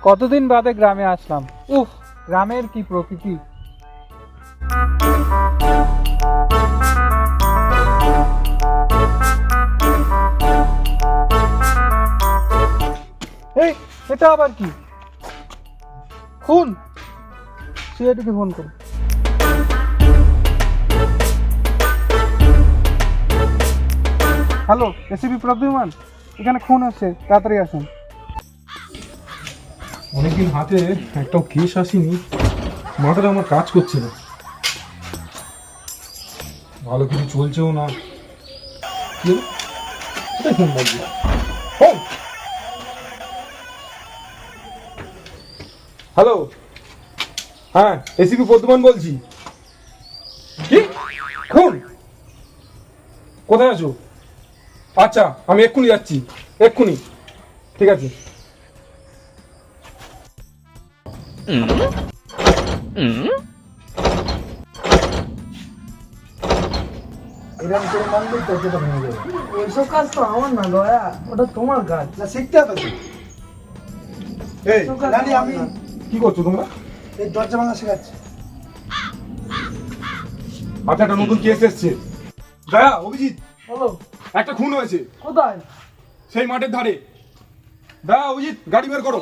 কতদিন বাদে গ্রামে আসলাম। উফ, গ্রামের কি প্রকৃতি। এই, এটা আবার কি? খুন? সিআইডিকে ফোন করো। হ্যালো, এসিপি প্রদ্যুমান, এখানে খুন হচ্ছে, তাড়াতাড়ি আসুন। অনেকদিন হাতে একটাও কেস আসেনি, মাথাটা আমার কাজ করছে না, ভালো কিছু চলছেও না। ফোন বাজছে। হ্যালো, হ্যাঁ এসিপি প্রদ্যুমান বলছি। কি খুন? কোথায় আছো? আচ্ছা, আমি এক্ষুনি যাচ্ছি, এক্ষুনি। ঠিক আছে। এরকম করে মানলেই তো যেটা ভেঙে যাবে। ওইসব কাজ তো আমার না দয়া, ওটা তোমার কাজ। না, শিখতে হবে তো। এই নানি, আমি কি করছো তোমরা? এই দরজা ভাঙা শেখাচ্ছি। আচ্ছা, একটা নতুন কেস এসছে। দয়া, অভিজিৎ, বলো, একটা খুন হয়েছে কোথায়? সেই মাঠের ধারে। দয়া, অভিজিৎ, গাড়ি বের করো।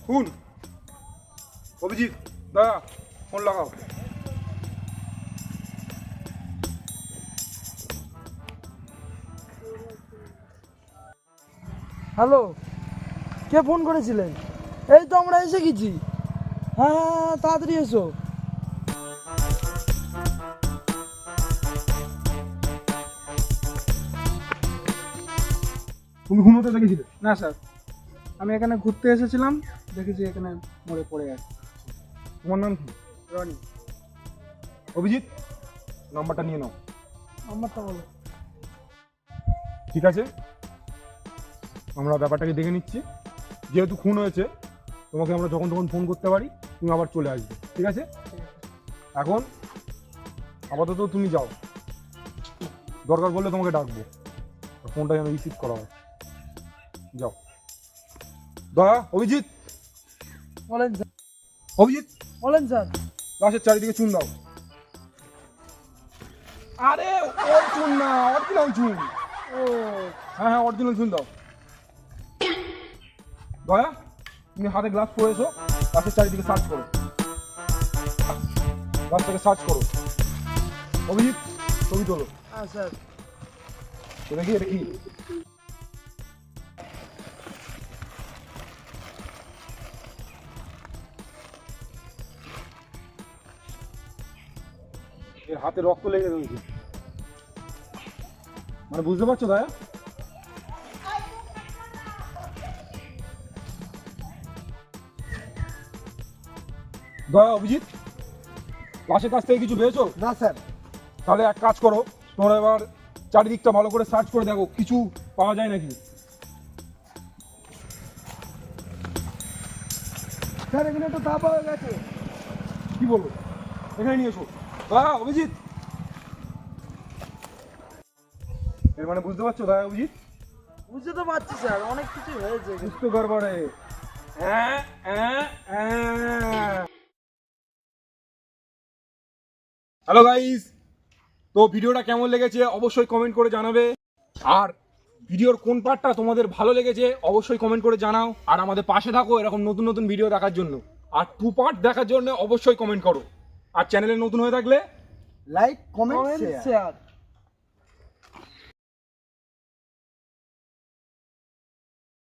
খুন অভিজিৎ, দয়া, ফোন লাগাও। হ্যালো, কে ফোন করেছিলেন? এই তো আমরা এসে গেছি। হ্যাঁ হ্যাঁ হ্যাঁ, তাড়াতাড়ি এসো। তুমি খুন হতে দেখেছিলে? না স্যার, আমি এখানে ঘুরতে এসেছিলাম, দেখেছি এখানে মরে পড়ে আছে। তোমার নাম কি? রনি। অভিজিৎ, নাম্বারটা নিয়ে নাও। নাম্বারটা বলো। ঠিক আছে, আমরা ব্যাপারটাকে দেখে নিচ্ছি। যেহেতু খুন হয়েছে, তোমাকে আমরা যখন তখন ফোন করতে পারি, তুমি আবার চলে আসবে। ঠিক আছে? এখন আপাতত তুমি যাও, দরকার পড়লে তোমাকে ডাকবো, ফোনটা যেন রিসিভ করা হয়। যাও। দয়া, অভিজিৎ, বলেন স্যার। অভিজিৎ, বলেন স্যার। লাশের চারিদিকে চুন দাও। আরে ওর চুন না, অরিজিনাল চুন। ও, হ্যাঁ হ্যাঁ, অরিজিনাল চুন দাও। দয়া, তুমি হাতে গ্লাস পরেছো, গাছের চারিদিকে সার্চ করো, গাছটাকে সার্চ করো। অভিজিৎ, ছবি তোলো। হ্যাঁ স্যার। দেখি দেখি। এর হাতে রক্ত লেগে রয়েছে, মানে বুঝতে পারছো দয়া? দয়া, অভিজিৎ, লাশের কাছ থেকে কিছু পেয়েছো? না স্যার। তাহলে এক কাজ করো, তোমরা এবার চারিদিকটা ভালো করে সার্চ করে দেখো, কিছু পাওয়া যায় নাকি। স্যার, এখানে তো তা পাওয়া গেছে। কি বলবো, এখানে নিয়ে এসো। দয়া, অভিজিৎ, এর মানে বুঝতে পারছো দয়া, অভিজিৎ? বুঝতে তো পারছি স্যার, অনেক কিছু হয়েছে। বুঝতে গড়বড়ে। হ্যালো গাইস, তো ভিডিওটা কেমন লেগেছে অবশ্যই কমেন্ট করে জানাবে। আর ভিডিওর কোন পার্টটা তোমাদের ভালো লেগেছে অবশ্যই কমেন্ট করে জানাও। আর আমাদের পাশে থাকো এরকম নতুন নতুন ভিডিও দেখার জন্য। আর 2 পার্ট দেখার জন্য অবশ্যই কমেন্ট করো। আর চ্যানেলে নতুন হয়ে থাকলে লাইক, কমেন্ট, শেয়ার। শেয়ার।